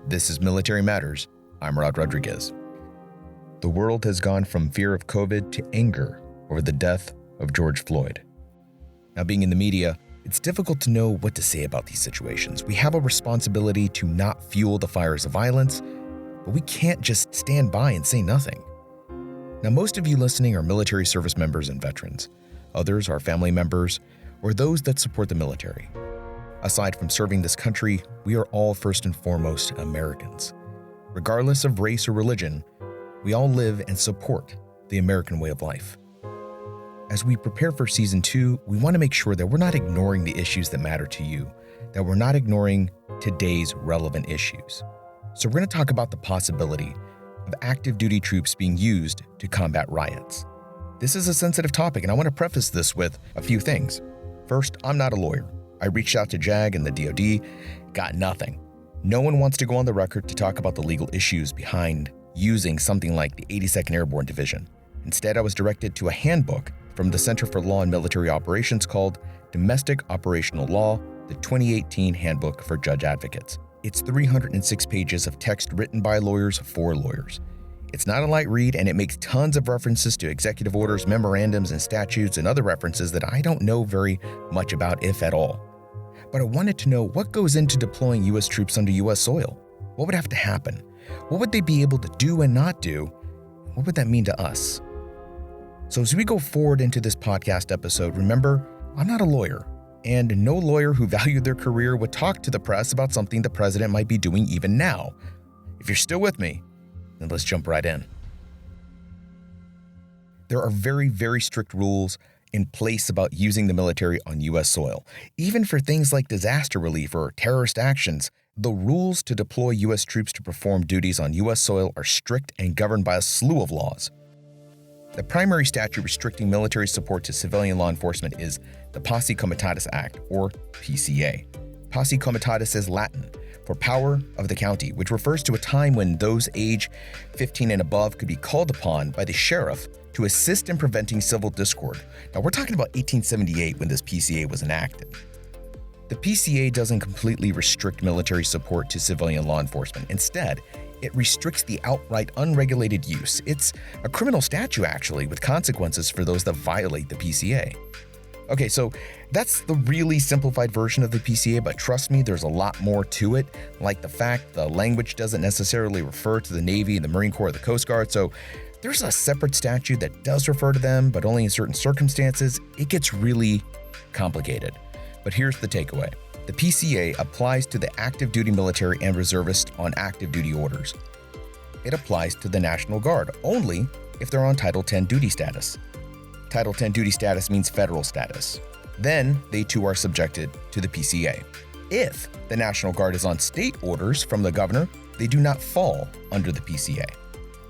This is Military Matters. I'm Rod Rodriguez. The world has gone from fear of COVID to anger over the death of George Floyd. Now, being in the media, it's difficult to know what to say about these situations. We have a responsibility to not fuel the fires of violence, but we can't just stand by and say nothing. Now, most of you listening are military service members and veterans. Others are family members or those that support the military. Aside from serving this country, we are all first and foremost Americans. Regardless of race or religion, we all live and support the American way of life. As we prepare for Season 2, we want to make sure that we're not ignoring the issues that matter to you, that we're not ignoring today's relevant issues. So we're going to talk about the possibility of active duty troops being used to combat riots. This is a sensitive topic, and I want to preface this with a few things. First, I'm not a lawyer. I reached out to JAG and the DoD, got nothing. No one wants to go on the record to talk about the legal issues behind using something like the 82nd Airborne Division. Instead, I was directed to a handbook from the Center for Law and Military Operations called Domestic Operational Law, the 2018 Handbook for Judge Advocates. It's 306 pages of text written by lawyers for lawyers. It's not a light read, and it makes tons of references to executive orders, memorandums, and statutes and other references that I don't know very much about, if at all. But I wanted to know what goes into deploying U.S. troops under U.S. soil. What would have to happen? What would they be able to do and not do? What would that mean to us? So as we go forward into this podcast episode, remember, I'm not a lawyer, and no lawyer who valued their career would talk to the press about something the president might be doing even now. If you're still with me, then let's jump right in. There are very, very strict rules in place about using the military on U.S. soil. Even for things like disaster relief or terrorist actions, the rules to deploy U.S. troops to perform duties on U.S. soil are strict and governed by a slew of laws. The primary statute restricting military support to civilian law enforcement is the Posse Comitatus Act, or PCA. Posse Comitatus is Latin for power of the county, which refers to a time when those age 15 and above could be called upon by the sheriff to assist in preventing civil discord. Now, we're talking about 1878 when this PCA was enacted. The PCA doesn't completely restrict military support to civilian law enforcement. Instead, it restricts the outright unregulated use. It's a criminal statute, actually, with consequences for those that violate the PCA. Okay, so that's the really simplified version of the PCA, but trust me, there's a lot more to it, like the fact the language doesn't necessarily refer to the Navy, the Marine Corps, or the Coast Guard, so there's a separate statute that does refer to them, but only in certain circumstances. It gets really complicated. But here's the takeaway. The PCA applies to the active duty military and reservists on active duty orders. It applies to the National Guard only if they're on Title 10 duty status. Title 10 duty status means federal status. Then they too are subjected to the PCA. If the National Guard is on state orders from the governor, they do not fall under the PCA.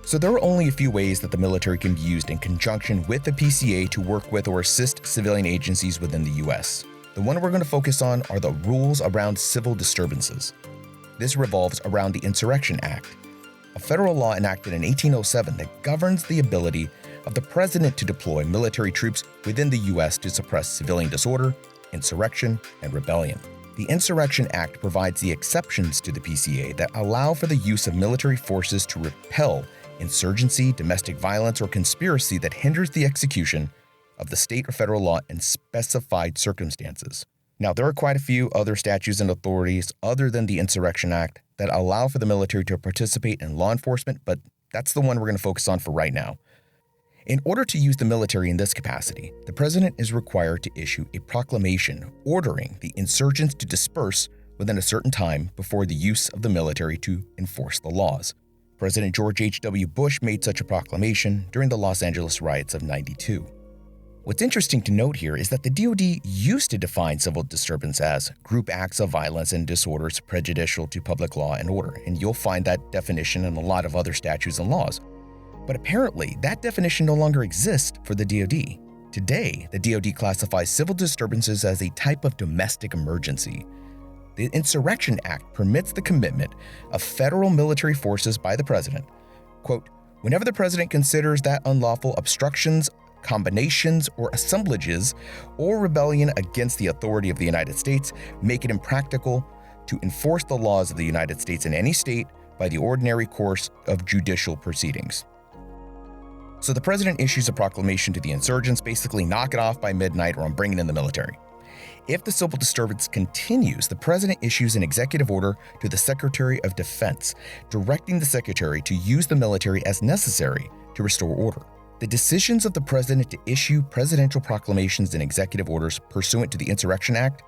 So there are only a few ways that the military can be used in conjunction with the PCA to work with or assist civilian agencies within the U.S. The one we're going to focus on are the rules around civil disturbances. This revolves around the Insurrection Act, a federal law enacted in 1807 that governs the ability of the president to deploy military troops within the U.S. to suppress civilian disorder, insurrection, and rebellion. The Insurrection Act provides the exceptions to the PCA that allow for the use of military forces to repel insurgency, domestic violence, or conspiracy that hinders the execution of the state or federal law in specified circumstances. Now, there are quite a few other statutes and authorities other than the Insurrection Act that allow for the military to participate in law enforcement, but that's the one we're going to focus on for right now. In order to use the military in this capacity, the president is required to issue a proclamation ordering the insurgents to disperse within a certain time before the use of the military to enforce the laws. President George H.W. Bush made such a proclamation during the Los Angeles riots of '92. What's interesting to note here is that the DoD used to define civil disturbance as group acts of violence and disorders prejudicial to public law and order, and you'll find that definition in a lot of other statutes and laws. But apparently, that definition no longer exists for the DoD. Today, the DoD classifies civil disturbances as a type of domestic emergency. The Insurrection Act permits the commitment of federal military forces by the president, quote, whenever the president considers that unlawful obstructions, combinations, or assemblages or rebellion against the authority of the United States make it impractical to enforce the laws of the United States in any state by the ordinary course of judicial proceedings. So the president issues a proclamation to the insurgents, basically knock it off by midnight or I'm bringing in the military. If the civil disturbance continues, the president issues an executive order to the Secretary of Defense, directing the secretary to use the military as necessary to restore order. The decisions of the president to issue presidential proclamations and executive orders pursuant to the Insurrection Act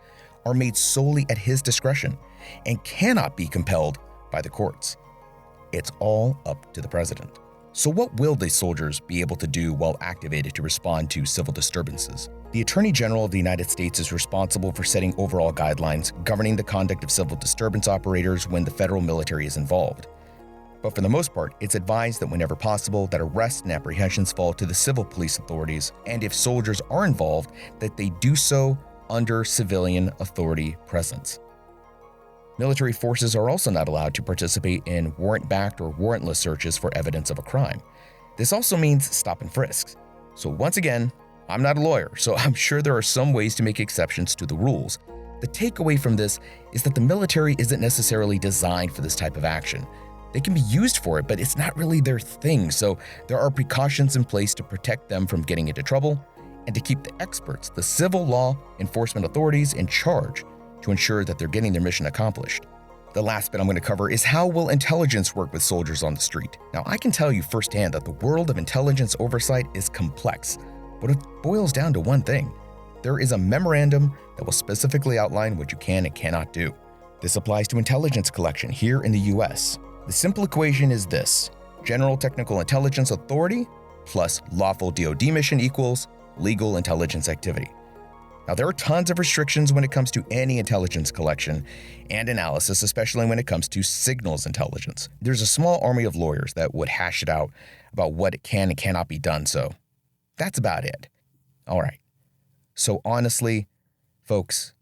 are made solely at his discretion and cannot be compelled by the courts. It's all up to the president. So what will the soldiers be able to do while activated to respond to civil disturbances? The Attorney General of the United States is responsible for setting overall guidelines governing the conduct of civil disturbance operators when the federal military is involved. But for the most part, it's advised that whenever possible, that arrests and apprehensions fall to the civil police authorities, and if soldiers are involved, that they do so under civilian authority presence. Military forces are also not allowed to participate in warrant-backed or warrantless searches for evidence of a crime. This also means stop and frisks. So once again, I'm not a lawyer, so I'm sure there are some ways to make exceptions to the rules. The takeaway from this is that the military isn't necessarily designed for this type of action. They can be used for it, but it's not really their thing, so there are precautions in place to protect them from getting into trouble and to keep the experts, the civil law enforcement authorities, in charge to ensure that they're getting their mission accomplished. The last bit I'm going to cover is how will intelligence work with soldiers on the street. Now, I can tell you firsthand that the world of intelligence oversight is complex, but it boils down to one thing. There is a memorandum that will specifically outline what you can and cannot do. This applies to intelligence collection here in the US. The simple equation is this: General Technical Intelligence Authority plus lawful DoD mission equals legal intelligence activity. Now, there are tons of restrictions when it comes to any intelligence collection and analysis, especially when it comes to signals intelligence. There's a small army of lawyers that would hash it out about what can and cannot be done, so that's about it. All right. So honestly, folks,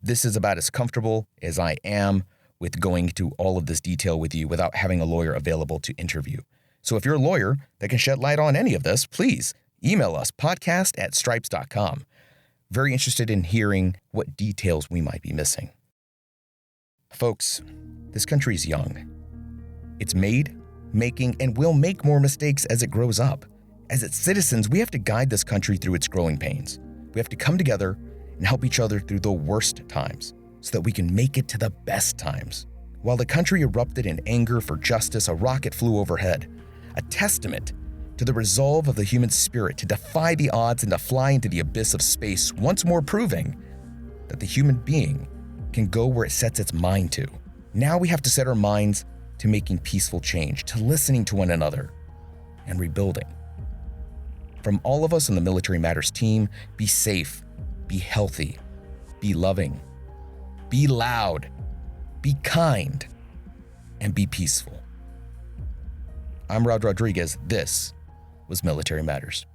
this is about as comfortable as I am with going into all of this detail with you without having a lawyer available to interview. So if you're a lawyer that can shed light on any of this, please email us, podcast@stripes.com. Very interested in hearing what details we might be missing. Folks, this country is young. It's made, making, and will make more mistakes as it grows up. As its citizens, we have to guide this country through its growing pains. We have to come together and help each other through the worst times so that we can make it to the best times. While the country erupted in anger for justice, a rocket flew overhead, a testament to the resolve of the human spirit to defy the odds and to fly into the abyss of space, once more proving that the human being can go where it sets its mind to. Now we have to set our minds to making peaceful change, to listening to one another, and rebuilding. From all of us on the Military Matters team, be safe, be healthy, be loving, be loud, be kind, and be peaceful. I'm Rod Rodriguez. This was Military Matters.